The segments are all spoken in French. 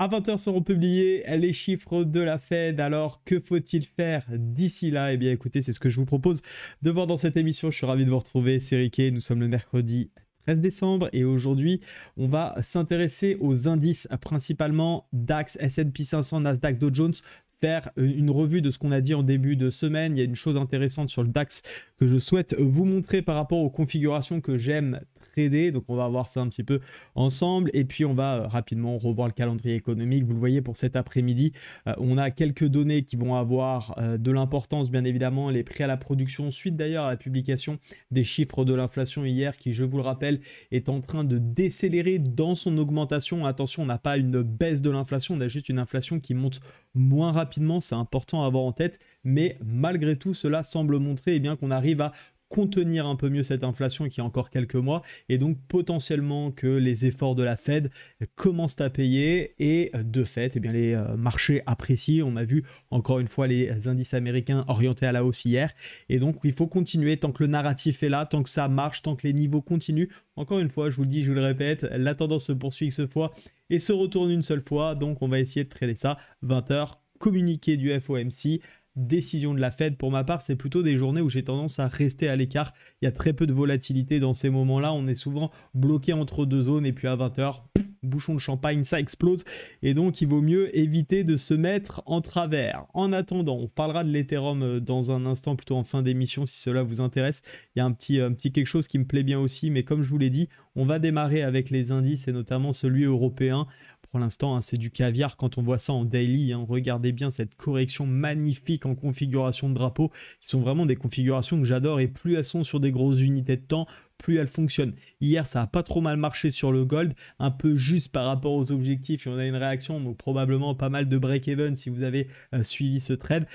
À 20h seront publiés les chiffres de la Fed. Alors, que faut-il faire d'ici là? Eh bien, écoutez, c'est ce que je vous propose de voir dans cette émission. Je suis ravi de vous retrouver. C'est Riquet. Nous sommes le mercredi 13 décembre et aujourd'hui, on va s'intéresser aux indices, principalement DAX, S&P 500, Nasdaq, Dow Jones. Faire une revue de ce qu'on a dit en début de semaine. Il y a une chose intéressante sur le DAX que je souhaite vous montrer par rapport aux configurations que j'aime trader. Donc on va voir ça un petit peu ensemble et puis on va rapidement revoir le calendrier économique. Vous le voyez pour cet après-midi, on a quelques données qui vont avoir de l'importance, bien évidemment, les prix à la production, suite d'ailleurs à la publication des chiffres de l'inflation hier qui, je vous le rappelle, est en train de décélérer dans son augmentation. Attention, on n'a pas une baisse de l'inflation, on a juste une inflation qui monte moins rapidement, c'est important à avoir en tête, mais malgré tout, cela semble montrer bien qu'on arrive à contenir un peu mieux cette inflation qui a encore quelques mois et donc potentiellement que les efforts de la Fed commencent à payer et de fait eh bien, les marchés apprécient. On a vu encore une fois les indices américains orientés à la hausse hier et donc il faut continuer tant que le narratif est là, tant que ça marche, tant que les niveaux continuent. Encore une fois, je vous le dis, je vous le répète, la tendance se poursuit ce fois et se retourne une seule fois, donc on va essayer de trader ça. 20h, communiqué du FOMC, décision de la Fed. Pour ma part, c'est plutôt des journées où j'ai tendance à rester à l'écart. Il y a très peu de volatilité dans ces moments-là. On est souvent bloqué entre deux zones et puis à 20h, bouchon de champagne, ça explose. Et donc, il vaut mieux éviter de se mettre en travers. En attendant, on parlera de l'Ethereum dans un instant, plutôt en fin d'émission, si cela vous intéresse. Il y a un petit quelque chose qui me plaît bien aussi, mais comme je vous l'ai dit, on va démarrer avec les indices et notamment celui européen. Pour l'instant, hein, c'est du caviar quand on voit ça en daily. Hein. Regardez bien cette correction magnifique en configuration de drapeau, qui sont vraiment des configurations que j'adore. Et plus elles sont sur des grosses unités de temps, plus elles fonctionnent. Hier, ça n'a pas trop mal marché sur le gold, un peu juste par rapport aux objectifs. Et on a une réaction, donc probablement pas mal de break-even si vous avez suivi ce trade,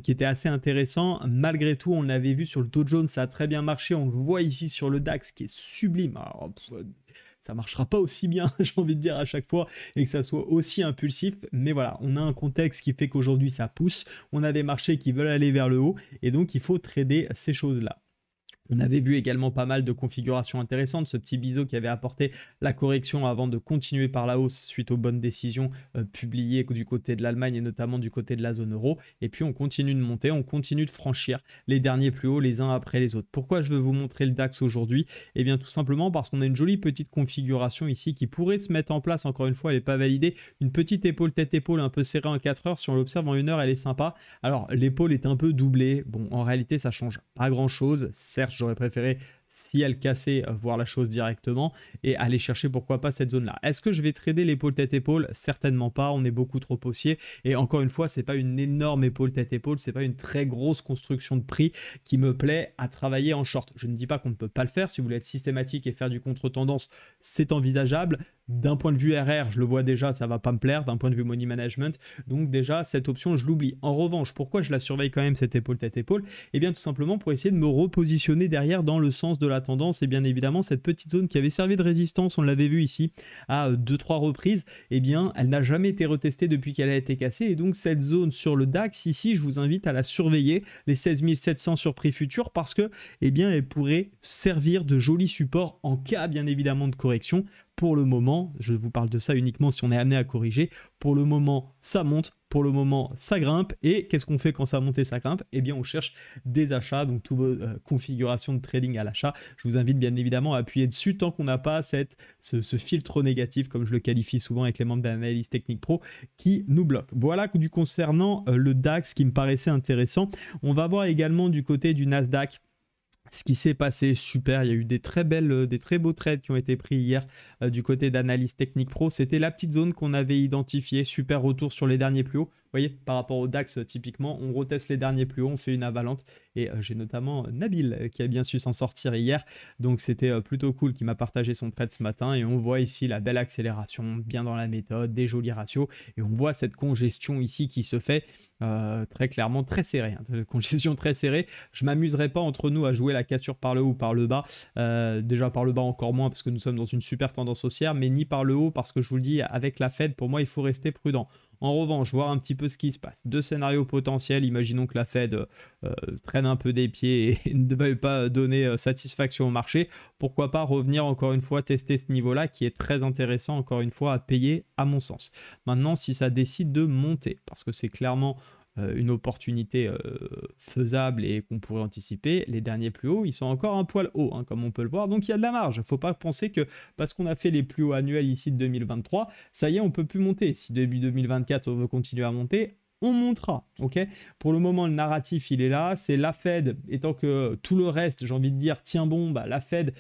qui était assez intéressant. Malgré tout, on l'avait vu sur le Dow Jones, ça a très bien marché. On le voit ici sur le DAX, qui est sublime. Alors, ça marchera pas aussi bien, j'ai envie de dire à chaque fois, et que ça soit aussi impulsif. Mais voilà, on a un contexte qui fait qu'aujourd'hui ça pousse. On a des marchés qui veulent aller vers le haut, et donc il faut trader ces choses-là. On avait vu également pas mal de configurations intéressantes, ce petit biseau qui avait apporté la correction avant de continuer par la hausse suite aux bonnes décisions publiées du côté de l'Allemagne et notamment du côté de la zone euro. Et puis on continue de monter, on continue de franchir les derniers plus hauts les uns après les autres. Pourquoi je veux vous montrer le DAX aujourd'hui? Eh bien tout simplement parce qu'on a une jolie petite configuration ici qui pourrait se mettre en place, encore une fois elle n'est pas validée, une petite épaule tête-épaule un peu serrée en 4 heures, si on l'observe en 1 heure elle est sympa. Alors l'épaule est un peu doublée, bon en réalité ça change pas grand chose, certes j'aurais préféré, si elle cassait, voir la chose directement et aller chercher pourquoi pas cette zone-là. Est-ce que je vais trader l'épaule tête-épaule? Certainement pas, on est beaucoup trop haussier et encore une fois, c'est pas une énorme épaule tête-épaule, c'est pas une très grosse construction de prix qui me plaît à travailler en short. Je ne dis pas qu'on ne peut pas le faire, si vous voulez être systématique et faire du contre-tendance, c'est envisageable. D'un point de vue RR, je le vois déjà, ça va pas me plaire, d'un point de vue money management, donc déjà cette option je l'oublie. En revanche, pourquoi je la surveille quand même cette épaule tête-épaule? Eh bien tout simplement pour essayer de me repositionner derrière dans le sens de la tendance et bien évidemment cette petite zone qui avait servi de résistance, on l'avait vu ici à 2-3 reprises, eh bien elle n'a jamais été retestée depuis qu'elle a été cassée et donc cette zone sur le DAX ici, je vous invite à la surveiller, les 16 700 sur prix futur parce que eh bien elle pourrait servir de joli support en cas bien évidemment de correction. Pour le moment, je vous parle de ça uniquement si on est amené à corriger. Pour le moment, ça monte. Pour le moment, ça grimpe. Et qu'est-ce qu'on fait quand ça monte et ça grimpe? Eh bien, on cherche des achats. Donc, toutes vos configurations de trading à l'achat, je vous invite bien évidemment à appuyer dessus tant qu'on n'a pas ce filtre négatif, comme je le qualifie souvent avec les membres d'analyse technique pro, qui nous bloque. Voilà du concernant le DAX qui me paraissait intéressant. On va voir également du côté du Nasdaq ce qui s'est passé. Super, il y a eu des très beaux trades qui ont été pris hier du côté d'analyse technique pro. C'était la petite zone qu'on avait identifiée. Super retour sur les derniers plus hauts. Vous voyez, par rapport au DAX, typiquement, on reteste les derniers plus hauts, on fait une avalante. Et j'ai notamment Nabil qui a bien su s'en sortir hier. Donc, c'était plutôt cool qui m'a partagé son trade ce matin. Et on voit ici la belle accélération, bien dans la méthode, des jolis ratios. Et on voit cette congestion ici qui se fait très clairement très serrée. Hein. Congestion très serrée. Je ne m'amuserai pas entre nous à jouer la cassure par le haut ou par le bas. Déjà par le bas encore moins parce que nous sommes dans une super tendance haussière. Mais ni par le haut parce que je vous le dis, avec la Fed, pour moi, il faut rester prudent. En revanche, voir un petit peu ce qui se passe. Deux scénarios potentiels, imaginons que la Fed traîne un peu des pieds et ne veuille pas donner satisfaction au marché. Pourquoi pas revenir encore une fois tester ce niveau-là qui est très intéressant encore une fois à payer à mon sens. Maintenant, si ça décide de monter, parce que c'est clairement une opportunité faisable et qu'on pourrait anticiper, les derniers plus hauts, ils sont encore un poil hauts, hein, comme on peut le voir, donc il y a de la marge. Il ne faut pas penser que parce qu'on a fait les plus hauts annuels ici de 2023, ça y est, on ne peut plus monter. Si début 2024, on veut continuer à monter, on montera, ok? Pour le moment, le narratif, il est là, c'est la Fed, étant que tout le reste, j'ai envie de dire, tiens bon, bah, la Fed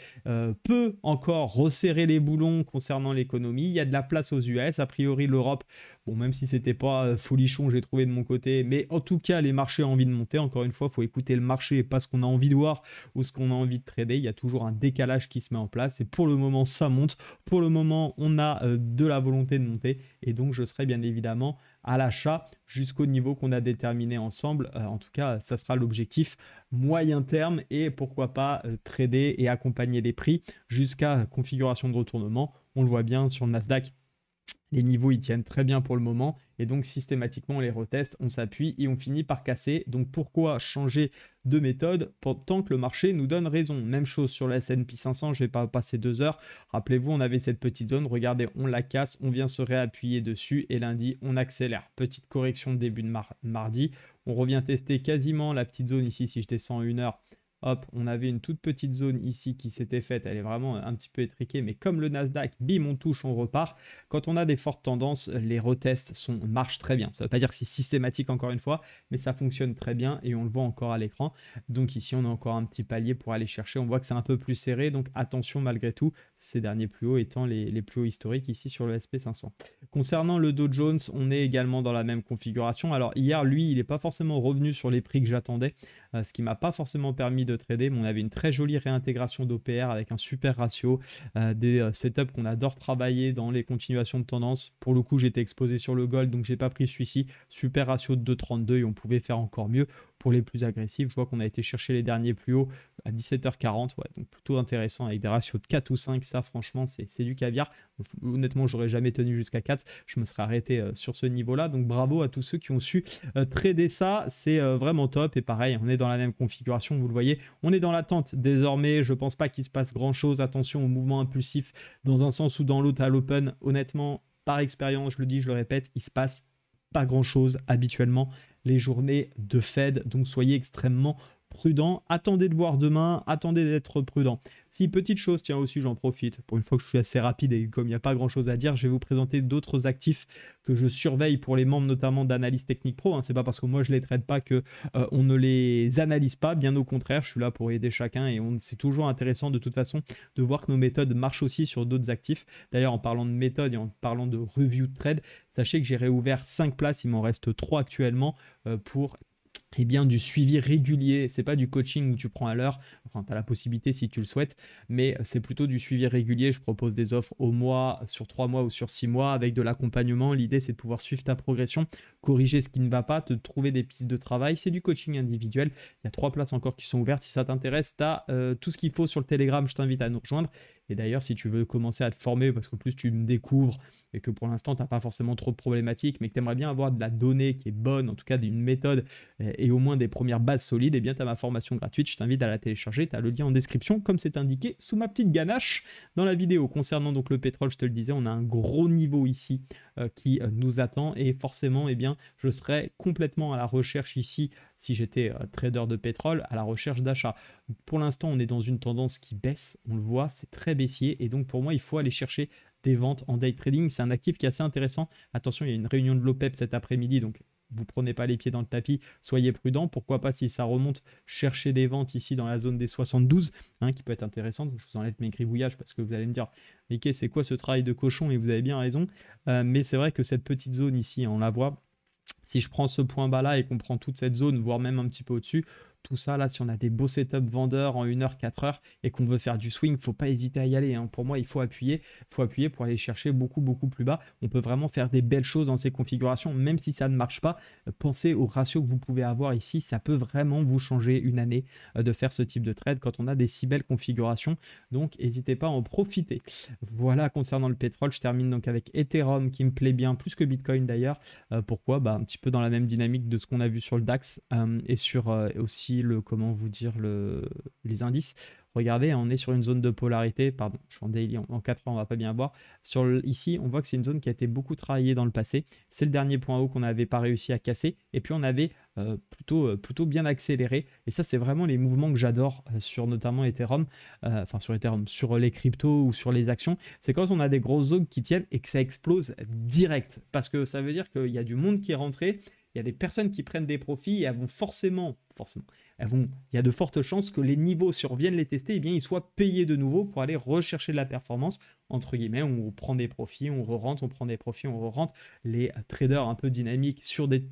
peut encore resserrer les boulons concernant l'économie, il y a de la place aux US, a priori l'Europe, bon, même si c'était pas folichon, j'ai trouvé de mon côté, mais en tout cas, les marchés ont envie de monter, encore une fois, il faut écouter le marché et pas ce qu'on a envie de voir ou ce qu'on a envie de trader, il y a toujours un décalage qui se met en place, et pour le moment, ça monte, pour le moment, on a de la volonté de monter, et donc je serai bien évidemment à l'achat jusqu'au niveau qu'on a déterminé ensemble. En tout cas, ça sera l'objectif moyen terme et pourquoi pas trader et accompagner les prix jusqu'à configuration de retournement. On le voit bien sur le Nasdaq. Les niveaux, ils tiennent très bien pour le moment et donc systématiquement, on les reteste, on s'appuie et on finit par casser. Donc pourquoi changer de méthode tant que le marché nous donne raison? Même chose sur le S&P 500, je ne vais pas passer 2 heures. Rappelez-vous, on avait cette petite zone, regardez, on la casse, on vient se réappuyer dessus et lundi, on accélère. Petite correction de début de mardi, on revient tester quasiment la petite zone ici si je descends 1 heure. Hop, on avait une toute petite zone ici qui s'était faite, elle est vraiment un petit peu étriquée, mais comme le Nasdaq, bim, on touche, on repart. Quand on a des fortes tendances, les retests marchent très bien. Ça ne veut pas dire que c'est systématique encore une fois, mais ça fonctionne très bien et on le voit encore à l'écran. Donc ici, on a encore un petit palier pour aller chercher. On voit que c'est un peu plus serré, donc attention malgré tout, ces derniers plus hauts étant les plus hauts historiques ici sur le SP500. Concernant le Dow Jones, on est également dans la même configuration. Alors hier, lui, il n'est pas forcément revenu sur les prix que j'attendais, ce qui ne m'a pas forcément permis de trader, mais on avait une très jolie réintégration d'OPR avec un super ratio, des setups qu'on adore travailler dans les continuations de tendance. Pour le coup, j'étais exposé sur le gold, donc j'ai pas pris celui-ci. Super ratio de 2,32 et on pouvait faire encore mieux. Pour les plus agressifs, je vois qu'on a été chercher les derniers plus hauts à 17h40, ouais, donc plutôt intéressant avec des ratios de 4 ou 5, ça franchement c'est du caviar. Honnêtement, j'aurais jamais tenu jusqu'à 4, je me serais arrêté sur ce niveau-là, donc bravo à tous ceux qui ont su trader ça, c'est vraiment top. Et pareil, on est dans la même configuration, vous le voyez, on est dans l'attente désormais, je pense pas qu'il se passe grand-chose, attention au mouvement impulsif dans un sens ou dans l'autre à l'open, honnêtement, par expérience, je le dis, je le répète, il se passe pas grand-chose habituellement les journées de Fed, donc soyez extrêmement prudent, attendez de voir demain, attendez d'être prudent. Si petite chose, tiens aussi j'en profite, pour une fois que je suis assez rapide et comme il n'y a pas grand chose à dire, je vais vous présenter d'autres actifs que je surveille pour les membres notamment d'Analyse Technique Pro, hein. C'est pas parce que moi je les traite pas que on ne les analyse pas, bien au contraire, je suis là pour aider chacun et c'est toujours intéressant de toute façon de voir que nos méthodes marchent aussi sur d'autres actifs. D'ailleurs en parlant de méthode et en parlant de review de trade, sachez que j'ai réouvert 5 places, il m'en reste 3 actuellement pour bien, du suivi régulier. C'est pas du coaching où tu prends à l'heure, enfin tu as la possibilité si tu le souhaites, mais c'est plutôt du suivi régulier. Je propose des offres au mois, sur 3 mois ou sur 6 mois avec de l'accompagnement. L'idée c'est de pouvoir suivre ta progression, corriger ce qui ne va pas, te trouver des pistes de travail. C'est du coaching individuel. Il y a 3 places encore qui sont ouvertes. Si ça t'intéresse, tu as tout ce qu'il faut sur le Telegram, je t'invite à nous rejoindre. Et d'ailleurs, si tu veux commencer à te former, parce qu'en plus tu me découvres et que pour l'instant, tu n'as pas forcément trop de problématiques, mais que tu aimerais bien avoir de la donnée qui est bonne, en tout cas d'une méthode et au moins des premières bases solides, eh bien tu as ma formation gratuite, je t'invite à la télécharger, tu as le lien en description, comme c'est indiqué sous ma petite ganache dans la vidéo. Concernant donc le pétrole, je te le disais, on a un gros niveau ici qui nous attend et forcément, eh bien, je serai complètement à la recherche ici, si j'étais trader de pétrole, à la recherche d'achat. Pour l'instant, on est dans une tendance qui baisse, on le voit, c'est très baissier et donc pour moi, il faut aller chercher des ventes en day trading. C'est un actif qui est assez intéressant. Attention, il y a une réunion de l'OPEP cet après-midi, donc vous prenez pas les pieds dans le tapis, soyez prudents. Pourquoi pas, si ça remonte, chercher des ventes ici dans la zone des 72, hein, qui peut être intéressante. Je vous enlève mes gribouillages parce que vous allez me dire, mais c'est quoi ce travail de cochon? Et vous avez bien raison. Mais c'est vrai que cette petite zone ici, on la voit. Si je prends ce point bas là et qu'on prend toute cette zone, voire même un petit peu au-dessus, tout ça, là, si on a des beaux setups vendeurs en 1 heure, 4 heures et qu'on veut faire du swing, faut pas hésiter à y aller, hein. Pour moi, il faut appuyer pour aller chercher beaucoup, beaucoup plus bas. On peut vraiment faire des belles choses dans ces configurations, même si ça ne marche pas. Pensez au ratio que vous pouvez avoir ici, ça peut vraiment vous changer une année de faire ce type de trade quand on a des si belles configurations. Donc, n'hésitez pas à en profiter. Voilà, concernant le pétrole, je termine donc avec Ethereum qui me plaît bien, plus que Bitcoin d'ailleurs. Pourquoi? Bah, un petit peu dans la même dynamique de ce qu'on a vu sur le DAX et sur aussi comment vous dire, les indices. Regardez, on est sur une zone de polarité, pardon, je suis en daily, en 4 heures, on va pas bien voir. Ici, on voit que c'est une zone qui a été beaucoup travaillée dans le passé. C'est le dernier point haut qu'on n'avait pas réussi à casser. Et puis, on avait plutôt bien accéléré. Et ça, c'est vraiment les mouvements que j'adore sur notamment Ethereum, sur les cryptos ou sur les actions. C'est quand on a des grosses zones qui tiennent et que ça explose direct. Parce que ça veut dire qu'il y a du monde qui est rentré. Il y a des personnes qui prennent des profits et elles vont forcément, il y a de fortes chances que les niveaux, si on revienne les tester, eh bien, ils soient payés de nouveau pour aller rechercher de la performance, entre guillemets, on prend des profits, on re-rentre, on prend des profits, on re-rentre. Les traders un peu dynamiques sur des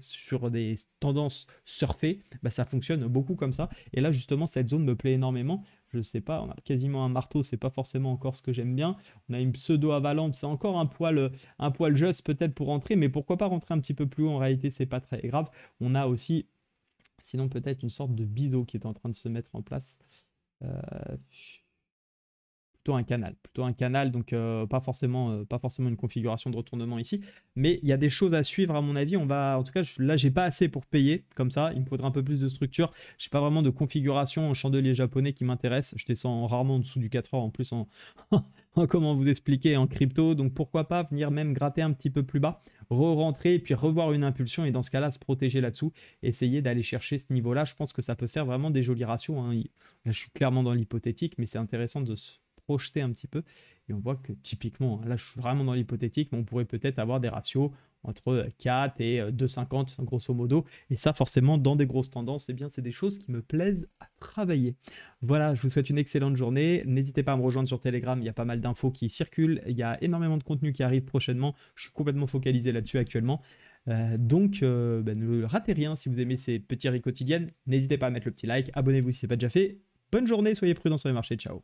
tendances surfées, bah, ça fonctionne beaucoup comme ça. Et là, justement, cette zone me plaît énormément. Je sais pas, on a quasiment un marteau, c'est pas forcément encore ce que j'aime bien. On a une pseudo-avalanche, c'est encore un poil juste peut-être pour rentrer, mais pourquoi pas rentrer un petit peu plus haut, en réalité, c'est pas très grave. On a aussi, sinon peut-être une sorte de biseau qui est en train de se mettre en place. Plutôt un canal, donc pas forcément une configuration de retournement ici, mais il y a des choses à suivre à mon avis. En tout cas, là j'ai pas assez pour payer comme ça, il me faudra un peu plus de structure. J'ai pas vraiment de configuration en chandelier japonais qui m'intéresse, je descends rarement en dessous du 4 heures en plus en comment vous expliquer, en crypto, donc pourquoi pas venir même gratter un petit peu plus bas, re-rentrer et puis revoir une impulsion, et dans ce cas-là se protéger là-dessous, essayer d'aller chercher ce niveau-là. Je pense que ça peut faire vraiment des jolis ratios, hein. Là je suis clairement dans l'hypothétique, mais c'est intéressant de se projeter un petit peu, et on voit que typiquement, là je suis vraiment dans l'hypothétique, mais on pourrait peut-être avoir des ratios entre 4 et 2,50 grosso modo, et ça forcément dans des grosses tendances, eh bien c'est des choses qui me plaisent à travailler. Voilà, je vous souhaite une excellente journée, n'hésitez pas à me rejoindre sur Telegram, il y a pas mal d'infos qui circulent, il y a énormément de contenu qui arrive prochainement, je suis complètement focalisé là-dessus actuellement. Donc ne ratez rien. Si vous aimez ces petits riz quotidiennes, n'hésitez pas à mettre le petit like, abonnez-vous si ce n'est pas déjà fait. Bonne journée, soyez prudents sur les marchés, ciao.